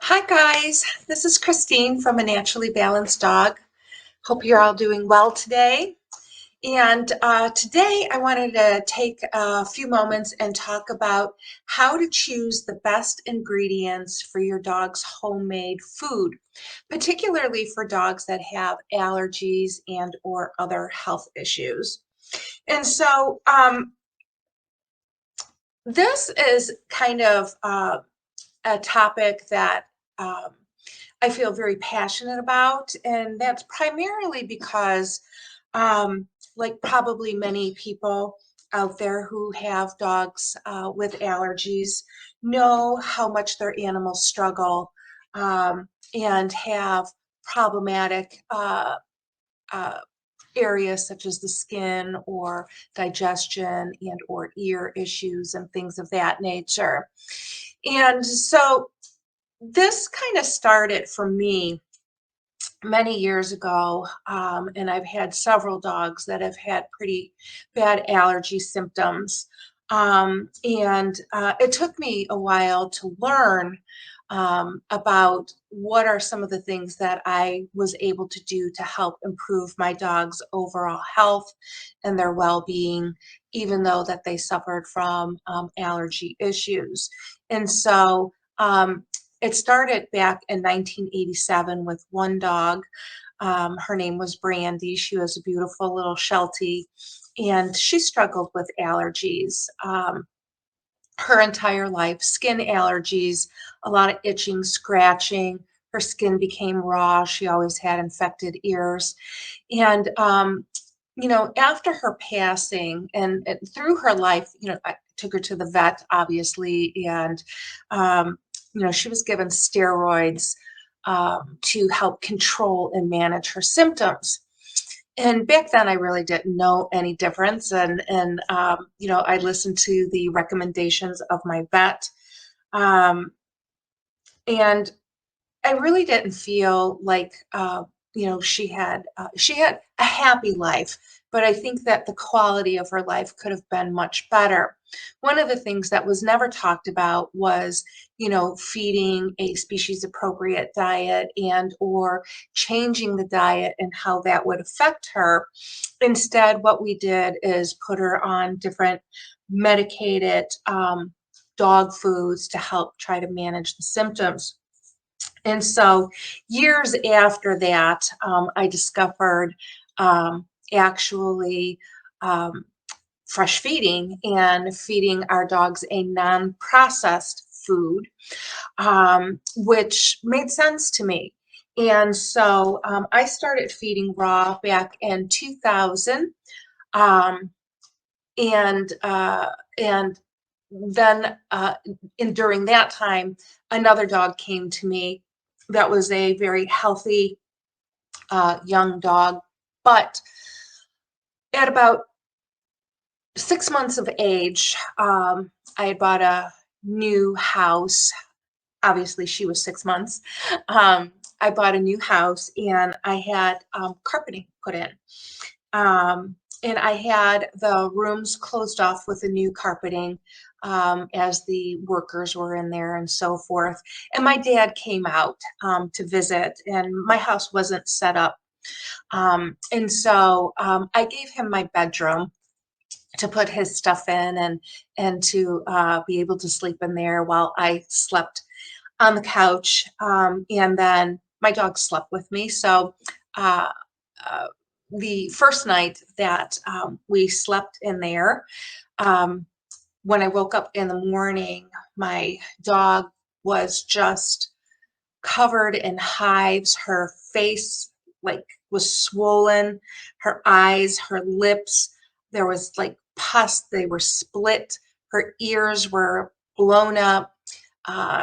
Hi guys, this is Christine from A Naturally Balanced Dog. Hope you're all doing well today. And today I wanted to take a few moments and talk about how to choose the best ingredients for your dog's homemade food, particularly for dogs that have allergies and or other health issues. And so this is kind of a topic that um, I feel very passionate about, and that's primarily because, um, like probably many people out there who have dogs with allergies, know how much their animals struggle and have problematic uh, areas such as the skin or digestion and or ear issues and things of that nature. And so this kind of started for me many years ago, and I've had several dogs that have had pretty bad allergy symptoms. And it took me a while to learn about what are some of the things that I was able to do to help improve my dog's overall health and their well-being, even though that they suffered from allergy issues. And so it started back in 1987 with one dog. Her name was Brandy. She was a beautiful little Sheltie, and she struggled with allergies her entire life, skin allergies, a lot of itching, scratching. Her skin became raw. She always had infected ears. And after her passing and through her life, I took her to the vet, obviously, and, she was given steroids to help control and manage her symptoms. And back then, I really didn't know any difference, and I listened to the recommendations of my vet, um, and I really didn't feel like, she had a happy life, but I think that the quality of her life could have been much better. One of the things that was never talked about was, feeding a species appropriate diet and or changing the diet and how that would affect her. Instead, what we did is put her on different medicated dog foods to help try to manage the symptoms. And so years after that, I discovered actually um, fresh feeding and feeding our dogs a non-processed food, which made sense to me. And so I started feeding raw back in 2000. Um, and then during that time, another dog came to me that was a very healthy young dog, but at about 6 months of age, I had bought a new house. Obviously, she was 6 months. I bought a new house and I had carpeting put in. And I had the rooms closed off with the new carpeting as the workers were in there and so forth. And my dad came out to visit, and my house wasn't set up. And so I gave him my bedroom to put his stuff in and to be able to sleep in there while I slept on the couch. And then my dog slept with me. So uh, uh, the first night that we slept in there, um, when I woke up in the morning, my dog was just covered in hives. Her face like was swollen, her eyes, her lips, there was like pus, they were split, her ears were blown up.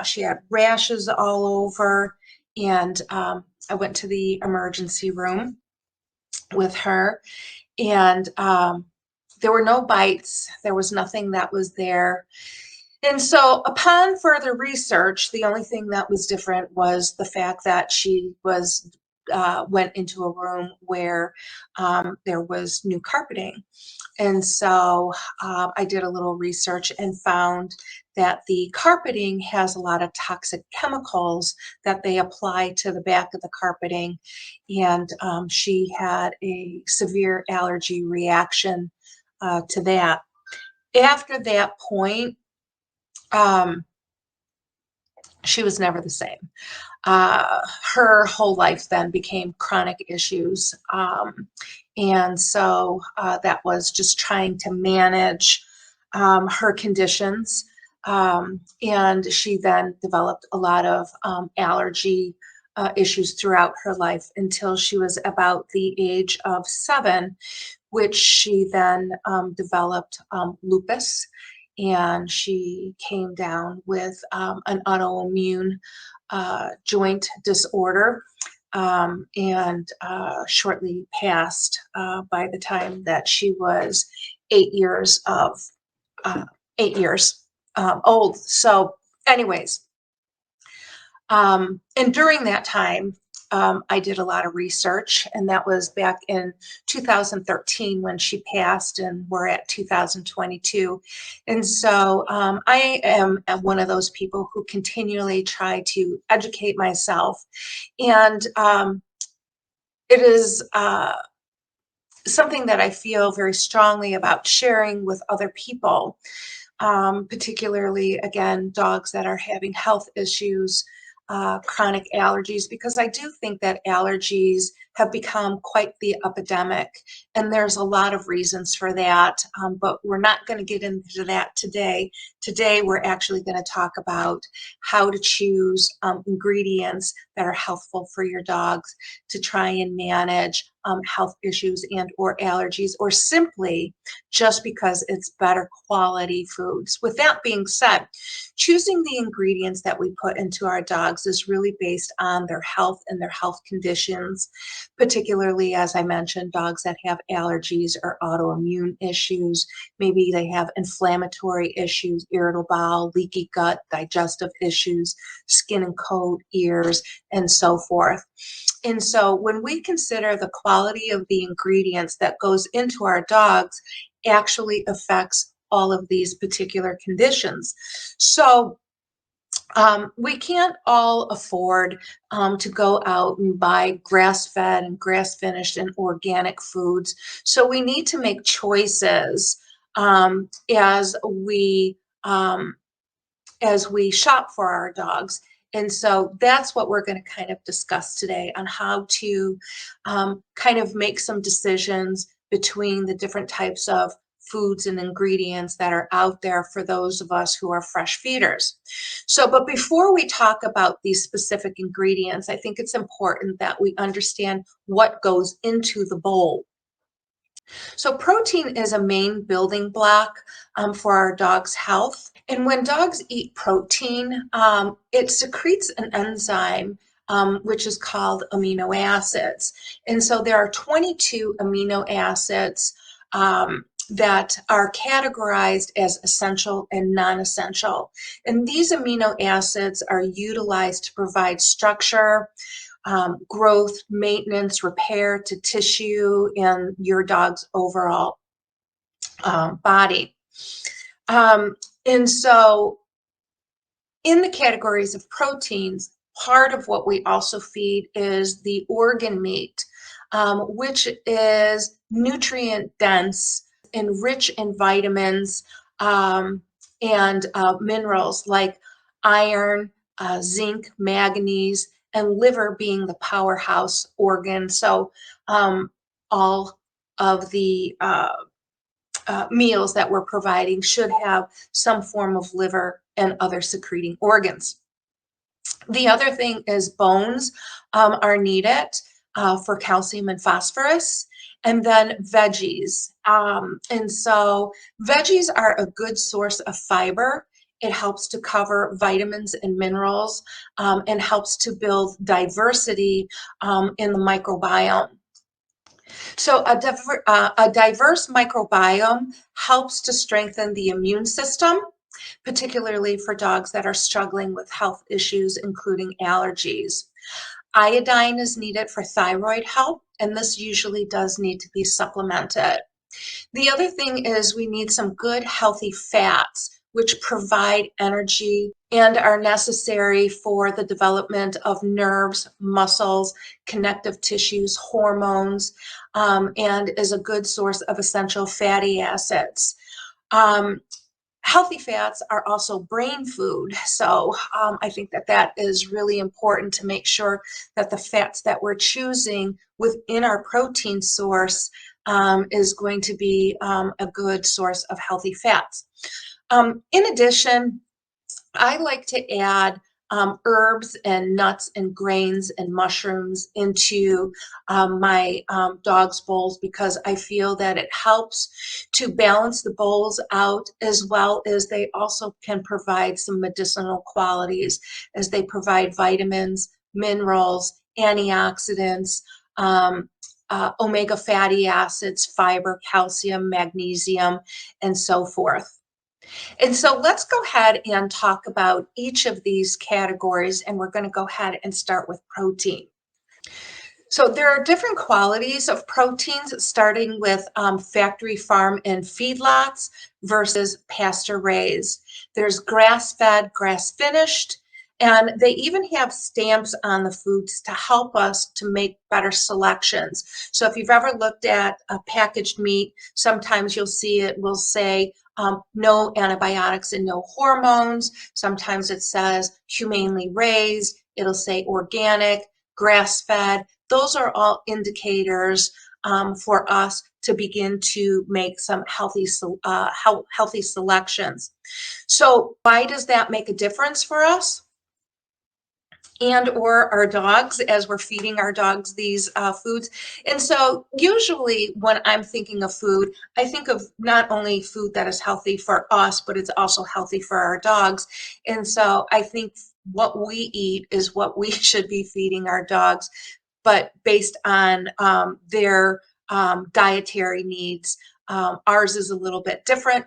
She had rashes all over, and I went to the emergency room with her, and there were no bites. There was nothing that was there. And so, upon further research, the only thing that was different was the fact that she was went into a room where there was new carpeting. And so I did a little research and found that the carpeting has a lot of toxic chemicals that they apply to the back of the carpeting. And she had a severe allergy reaction to that. After that point, um, she was never the same. uh, her whole life then became chronic issues. And so that was just trying to manage her conditions. And she then developed a lot of allergy issues throughout her life until she was about the age of 7, which she then developed lupus. And she came down with an autoimmune joint disorder, and shortly passed by the time that she was 8 years of 8 years old. So, anyways, and during that time, I did a lot of research, and that was back in 2013 when she passed, and we're at 2022. And so I am one of those people who continually try to educate myself. And it is something that I feel very strongly about sharing with other people, particularly, again, dogs that are having health issues, chronic allergies, because I do think that allergies have become quite the epidemic. And there's a lot of reasons for that, but we're not going to get into that today. Today, we're actually going to talk about how to choose ingredients that are healthful for your dogs to try and manage health issues and or allergies, or simply just because it's better quality foods. With that being said, choosing the ingredients that we put into our dogs is really based on their health and their health conditions, particularly, as I mentioned, dogs that have allergies or autoimmune issues. Maybe they have inflammatory issues, irritable bowel, leaky gut, digestive issues, skin and coat, ears, and so forth. And so when we consider the quality of the ingredients that goes into our dogs actually affects all of these particular conditions. So we can't all afford to go out and buy grass-fed and grass-finished and organic foods. So we need to make choices um, as we shop for our dogs. And so that's what we're going to kind of discuss today, on how to kind of make some decisions between the different types of foods and ingredients that are out there for those of us who are fresh feeders. So, but before we talk about these specific ingredients, I think it's important that we understand what goes into the bowl. So protein is a main building block for our dog's health. And when dogs eat protein, it secretes an enzyme which is called amino acids. And so there are 22 amino acids that are categorized as essential and non-essential. And these amino acids are utilized to provide structure, growth, maintenance, repair to tissue in your dog's overall body. And so in the categories of proteins, part of what we also feed is the organ meat, which is nutrient dense and rich in vitamins and minerals like iron, zinc, manganese, and liver being the powerhouse organ. So all of the meals that we're providing should have some form of liver and other secreting organs. The other thing is bones are needed for calcium and phosphorus, and then veggies. And so veggies are a good source of fiber. It helps to cover vitamins and minerals and helps to build diversity in the microbiome. So a diverse microbiome helps to strengthen the immune system, particularly for dogs that are struggling with health issues, including allergies. Iodine is needed for thyroid health, and this usually does need to be supplemented. The other thing is we need some good healthy fats, which provide energy and are necessary for the development of nerves, muscles, connective tissues, hormones, and is a good source of essential fatty acids. Um, Healthy fats are also brain food. So I think that that is really important to make sure that the fats that we're choosing within our protein source is going to be a good source of healthy fats. In addition, I like to add herbs and nuts and grains and mushrooms into my dog's bowls because I feel that it helps to balance the bowls out, as well as they also can provide some medicinal qualities as they provide vitamins, minerals, antioxidants, omega fatty acids, fiber, calcium, magnesium, and so forth. And so let's go ahead and talk about each of these categories, and we're going to go ahead and start with protein. So there are different qualities of proteins, starting with factory farm and feedlots versus pasture raised. There's grass fed, grass finished, and they even have stamps on the foods to help us to make better selections. So if you've ever looked at a packaged meat, sometimes you'll see it will say no antibiotics and no hormones. Sometimes it says humanely raised. It'll say organic, grass fed. Those are all indicators for us to begin to make some healthy selections. So why does that make a difference for us and or our dogs as we're feeding our dogs these foods? And so usually when I'm thinking of food, I think of not only food that is healthy for us, but it's also healthy for our dogs. And so I think what we eat is what we should be feeding our dogs, but based on their dietary needs. Ours is a little bit different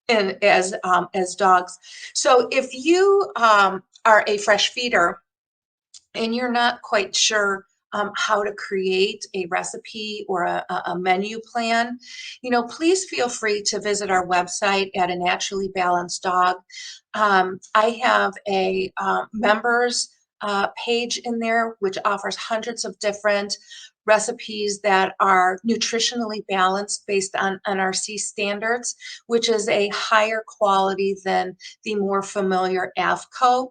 in, as dogs. So if you are a fresh feeder and you're not quite sure how to create a recipe or a menu plan, please feel free to visit our website at A Naturally Balanced Dog. I have a members page in there, which offers hundreds of different recipes that are nutritionally balanced based on NRC standards, which is a higher quality than the more familiar AFCO.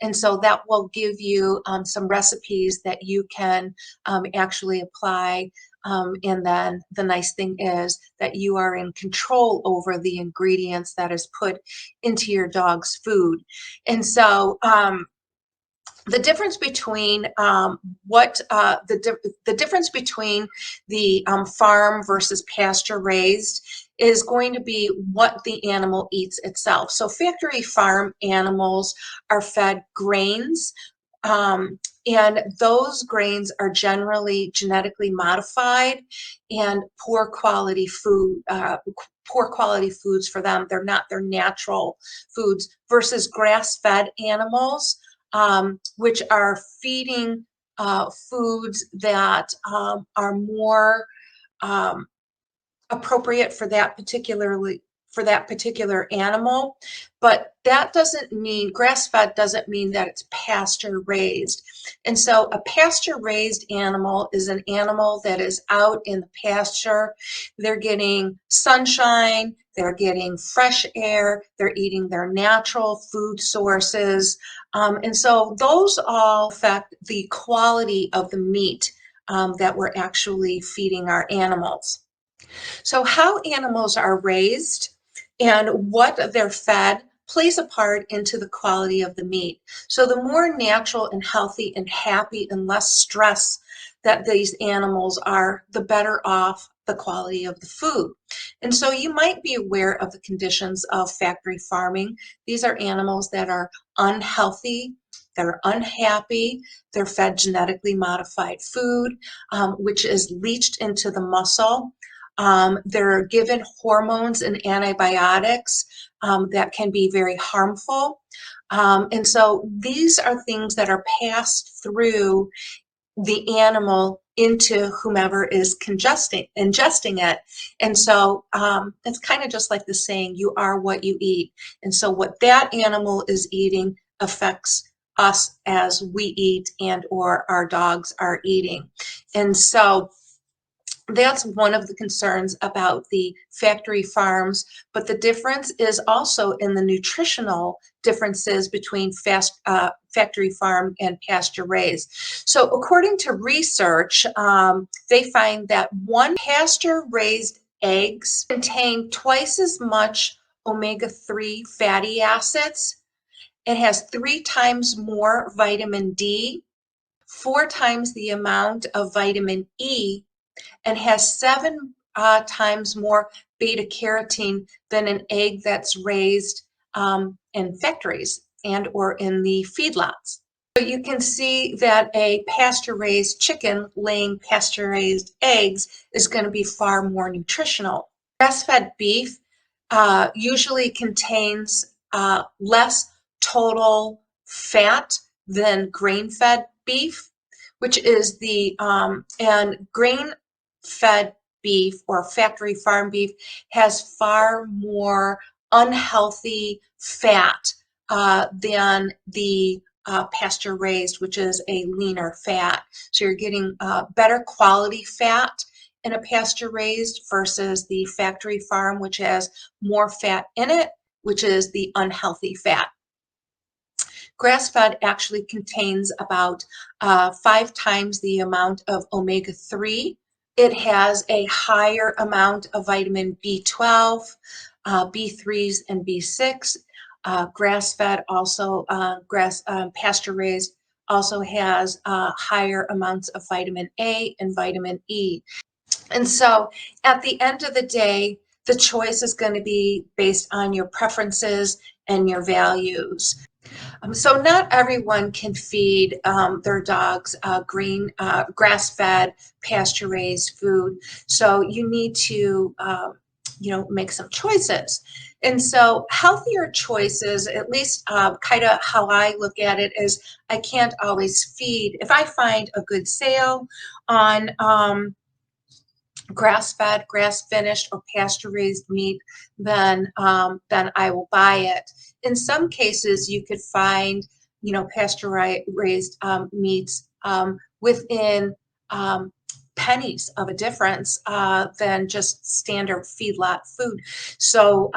And so that will give you some recipes that you can actually apply. And then the nice thing is that you are in control over the ingredients that is put into your dog's food. And so the difference between the difference between the farm versus pasture raised is going to be what the animal eats itself. So factory farm animals are fed grains, and those grains are generally genetically modified and poor quality food. Poor quality foods for them. They're not their natural foods versus grass-fed animals, which are feeding foods that are more um, appropriate for that particular animal. But that doesn't mean grass-fed doesn't mean that it's pasture raised. And so a pasture raised animal is an animal that is out in the pasture. They're getting sunshine, they're getting fresh air, they're eating their natural food sources. And so those all affect the quality of the meat that we're actually feeding our animals. So how animals are raised and what they're fed plays a part into the quality of the meat. So the more natural and healthy and happy and less stress that these animals are, the better off the quality of the food. And so you might be aware of the conditions of factory farming. These are animals that are unhealthy, they're unhappy, they're fed genetically modified food, which is leached into the muscle. They're given hormones and antibiotics that can be very harmful. And so these are things that are passed through the animal into whomever is ingesting it. And so it's kind of just like the saying, you are what you eat. And so what that animal is eating affects us as we eat and or our dogs are eating. And so that's one of the concerns about the factory farms, but the difference is also in the nutritional differences between factory farm and pasture raised. So according to research, they find that one pasture raised eggs contain twice as much omega-3 fatty acids. It has 3 times more vitamin D, 4 times the amount of vitamin E, and has 7 times more beta carotene than an egg that's raised in factories and or in the feedlots. So you can see that a pasture-raised chicken laying pasture-raised eggs is going to be far more nutritional. Grass-fed beef usually contains less total fat than grain-fed beef, which is and grain-fed beef or factory farm beef has far more unhealthy fat than the pasture raised, which is a leaner fat. So you're getting better quality fat in a pasture raised versus the factory farm, which has more fat in it, which is the unhealthy fat. Grass-fed actually contains about 5 times the amount of omega-3. It has a higher amount of vitamin B12, B3s, and B6. Grass-fed also, pasture-raised also has higher amounts of vitamin A and vitamin E. And so at the end of the day, the choice is going to be based on your preferences and your values. So not everyone can feed their dogs grass-fed, pasture-raised food. So you need to, make some choices. And so healthier choices, at least kind of how I look at it, is I can't always feed. If I find a good sale on grass-fed, grass-finished, or pasture-raised meat, then I will buy it. In some cases, you could find, pasture-raised meats within pennies of a difference than just standard feedlot food. So,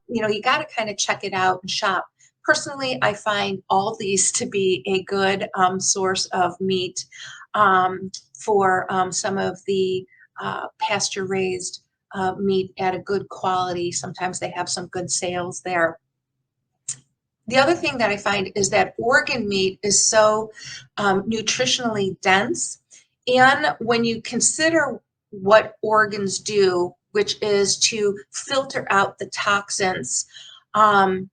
you got to kind of check it out and shop. Personally, I find all these to be a good source of meat for some of the pasture raised meat at a good quality. Sometimes they have some good sales there. The other thing that I find is that organ meat is so nutritionally dense. And when you consider what organs do, which is to filter out the toxins, and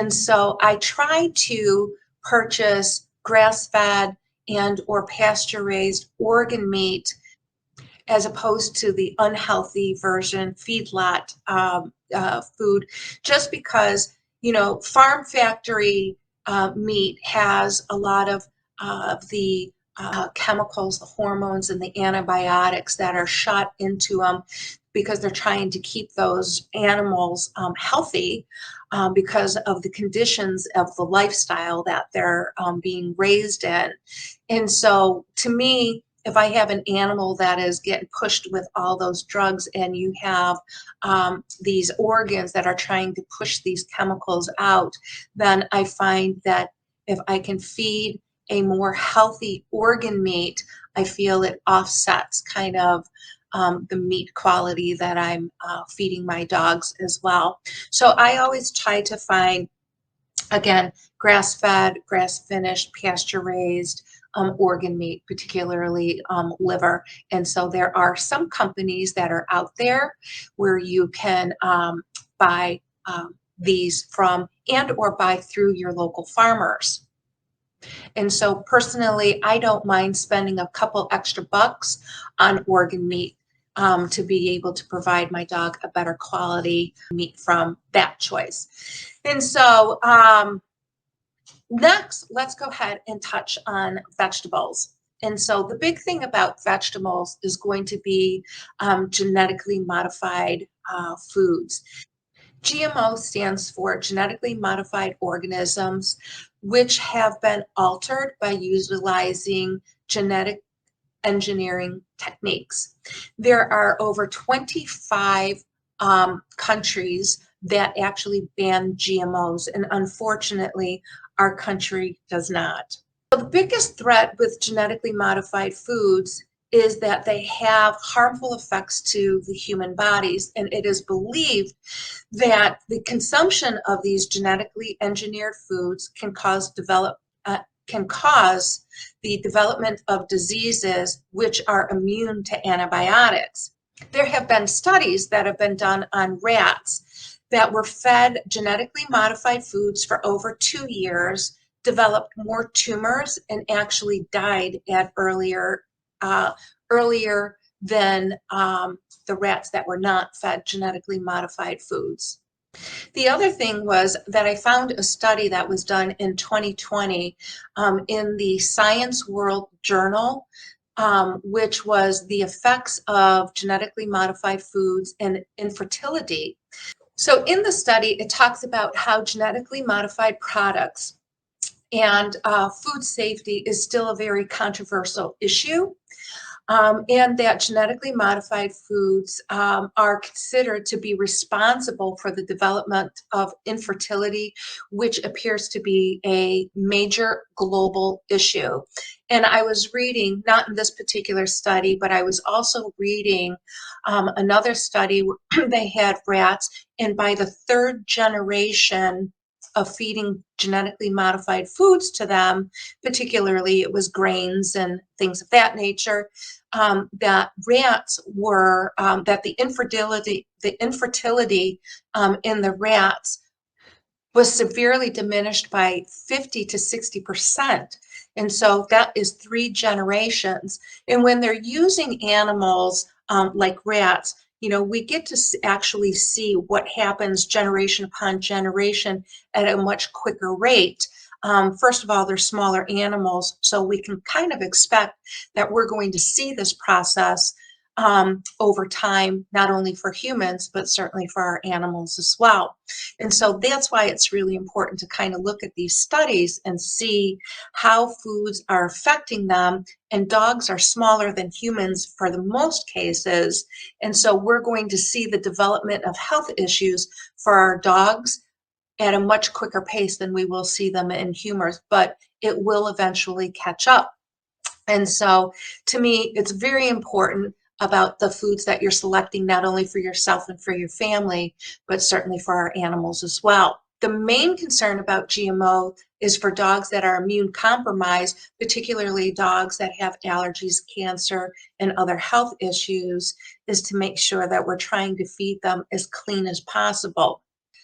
so I try to purchase grass-fed and or pasture-raised organ meat as opposed to the unhealthy version feedlot food, just because farm factory meat has a lot of the chemicals, the hormones, and the antibiotics that are shot into them because they're trying to keep those animals healthy because of the conditions of the lifestyle that they're being raised in. And so to me, if I have an animal that is getting pushed with all those drugs and you have these organs that are trying to push these chemicals out, then I find that if I can feed a more healthy organ meat, I feel it offsets kind of the meat quality that I'm feeding my dogs as well. So I always try to find, again, grass-fed, grass-finished, pasture-raised organ meat, particularly liver. And so there are some companies that are out there where you can buy these from and or buy through your local farmers. And so personally, I don't mind spending a couple extra bucks on organ meat to be able to provide my dog a better quality meat from that choice. And so next, let's go ahead and touch on vegetables. And so the big thing about vegetables is going to be genetically modified foods. GMO stands for genetically modified organisms, which have been altered by utilizing genetic engineering techniques. There are over 25 countries that actually ban GMOs, and unfortunately, our country does not. So the biggest threat with genetically modified foods is that they have harmful effects to the human bodies, and it is believed that the consumption of these genetically engineered foods can cause the development of diseases which are immune to antibiotics. There have been studies that have been done on rats that were fed genetically modified foods for over 2 years, developed more tumors, and actually died at earlier than the rats that were not fed genetically modified foods. The other thing was that I found a study that was done in 2020 in the Science World Journal, which was the effects of genetically modified foods and infertility. So in the study, it talks about how genetically modified products and food safety is still a very controversial issue. And that genetically modified foods are considered to be responsible for the development of infertility, which appears to be a major global issue. And I was reading, not in this particular study, but I was also reading another study where they had rats, and by the third generation of feeding genetically modified foods to them, particularly it was grains and things of that nature, that rats were that the infertility in the rats was severely diminished by 50 to 60%. And so that is 3 generations. And when they're using animals like rats, we get to actually see what happens generation upon generation at a much quicker rate. First of all, they're smaller animals, so we can kind of expect that we're going to see this process over time, not only for humans, but certainly for our animals as well. And so that's why it's really important to kind of look at these studies and see how foods are affecting them. And dogs are smaller than humans for the most cases. And so we're going to see the development of health issues for our dogs at a much quicker pace than we will see them in humans, but it will eventually catch up. And so to me, it's very important about the foods that you're selecting, not only for yourself and for your family, but certainly for our animals as well. The main concern about GMO is for dogs that are immune compromised, particularly dogs that have allergies, cancer, and other health issues, is to make sure that we're trying to feed them as clean as possible.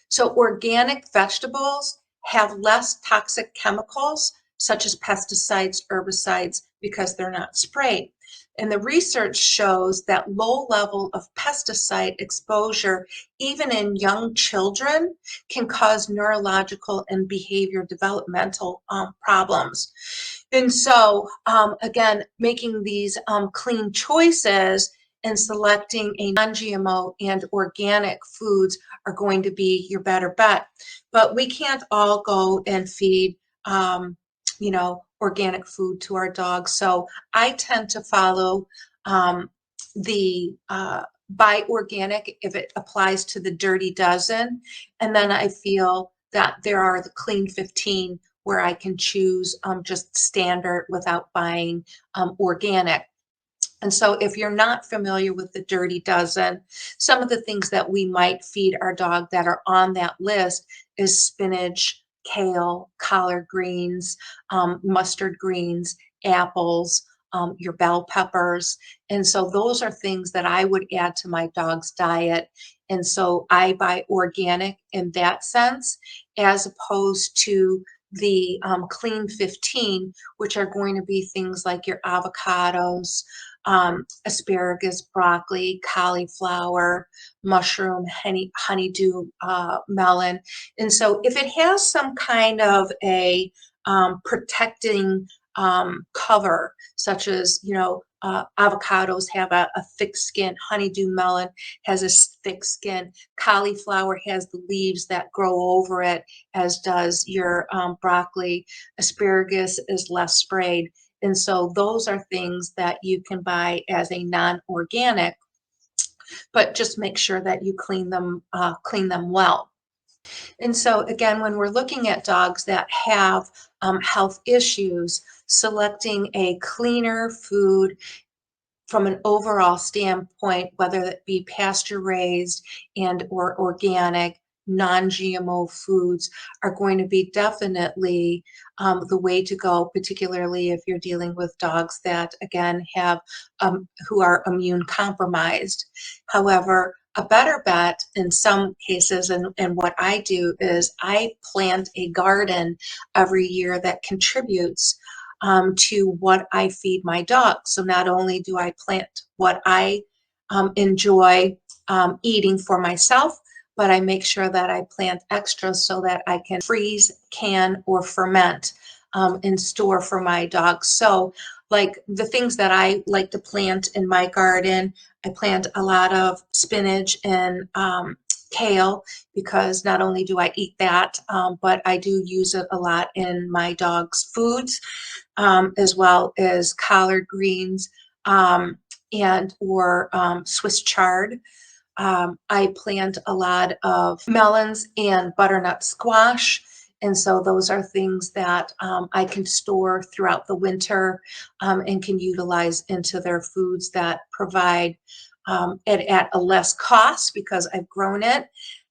So organic vegetables have less toxic chemicals, such as pesticides, herbicides, because they're not sprayed. And the research shows that low level of pesticide exposure, even in young children, can cause neurological and behavior developmental problems. And so, again, making these clean choices and selecting a non-GMO and organic foods are going to be your better bet. But we can't all go and feed, organic food to our dogs. So I tend to follow the buy organic if it applies to the Dirty Dozen. And then I feel that there are the Clean 15 where I can choose just standard without buying organic. And so if you're not familiar with the Dirty Dozen, some of the things that we might feed our dog that are on that list is spinach, kale, collard greens, mustard greens, apples, your bell peppers. And so those are things that I would add to my dog's diet. And so I buy organic in that sense, as opposed to the Clean 15, which are going to be things like your avocados, asparagus, broccoli, cauliflower, mushroom, honeydew melon. And so if it has some kind of a protecting cover, such as, avocados have a thick skin, honeydew melon has a thick skin, cauliflower has the leaves that grow over it, as does your broccoli. Asparagus is less sprayed. And so those are things that you can buy as a non-organic, but just make sure that you clean them well. And so again, when we're looking at dogs that have health issues, selecting a cleaner food from an overall standpoint, whether it be pasture raised and or organic, non-GMO foods are going to be definitely the way to go, particularly if you're dealing with dogs that again have who are immune compromised. However, a better bet in some cases, and what I do is I plant a garden every year that contributes to what I feed my dogs. So not only do I plant what I enjoy eating for myself, but I make sure that I plant extras so that I can freeze, can, or ferment and store for my dogs. So like the things that I like to plant in my garden, I plant a lot of spinach and kale, because not only do I eat that, but I do use it a lot in my dog's foods, as well as collard greens, and or Swiss chard. I plant a lot of melons and butternut squash. And so those are things that I can store throughout the winter and can utilize into their foods that provide it at a less cost because I've grown it.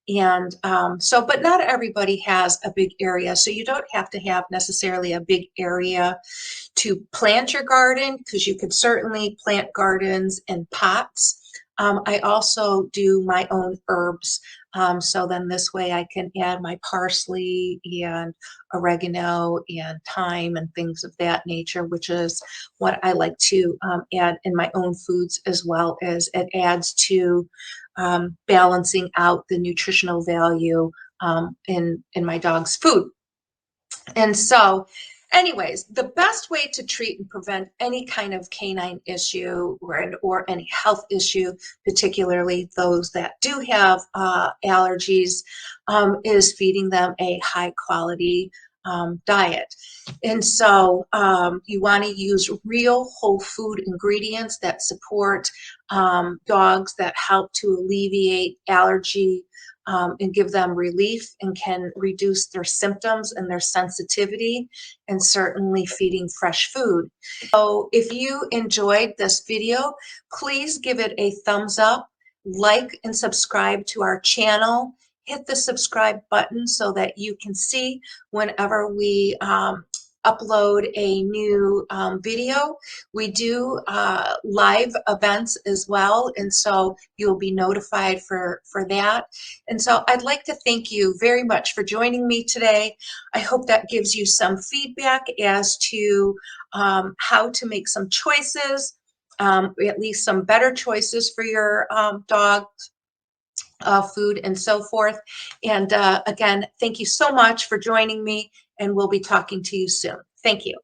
And but not everybody has a big area. So you don't have to have necessarily a big area to plant your garden, because you can certainly plant gardens in pots. I also do my own herbs. So then this way I can add my parsley and oregano and thyme and things of that nature, which is what I like to add in my own foods, as well as it adds to balancing out the nutritional value in my dog's food. And so, anyways, the best way to treat and prevent any kind of canine issue or any health issue, particularly those that do have allergies, is feeding them a high quality diet. And so you want to use real whole food ingredients that support dogs, that help to alleviate allergy and give them relief and can reduce their symptoms and their sensitivity, and certainly feeding fresh food. So if you enjoyed this video, please give it a thumbs up, like and subscribe to our channel. Hit the subscribe button so that you can see whenever we upload a new video. We do live events as well, and so you'll be notified for that. And so I'd like to thank you very much for joining me today. I hope that gives you some feedback as to how to make some choices, at least some better choices for your dog food and so forth. And again, thank you so much for joining me, and we'll be talking to you soon. Thank you.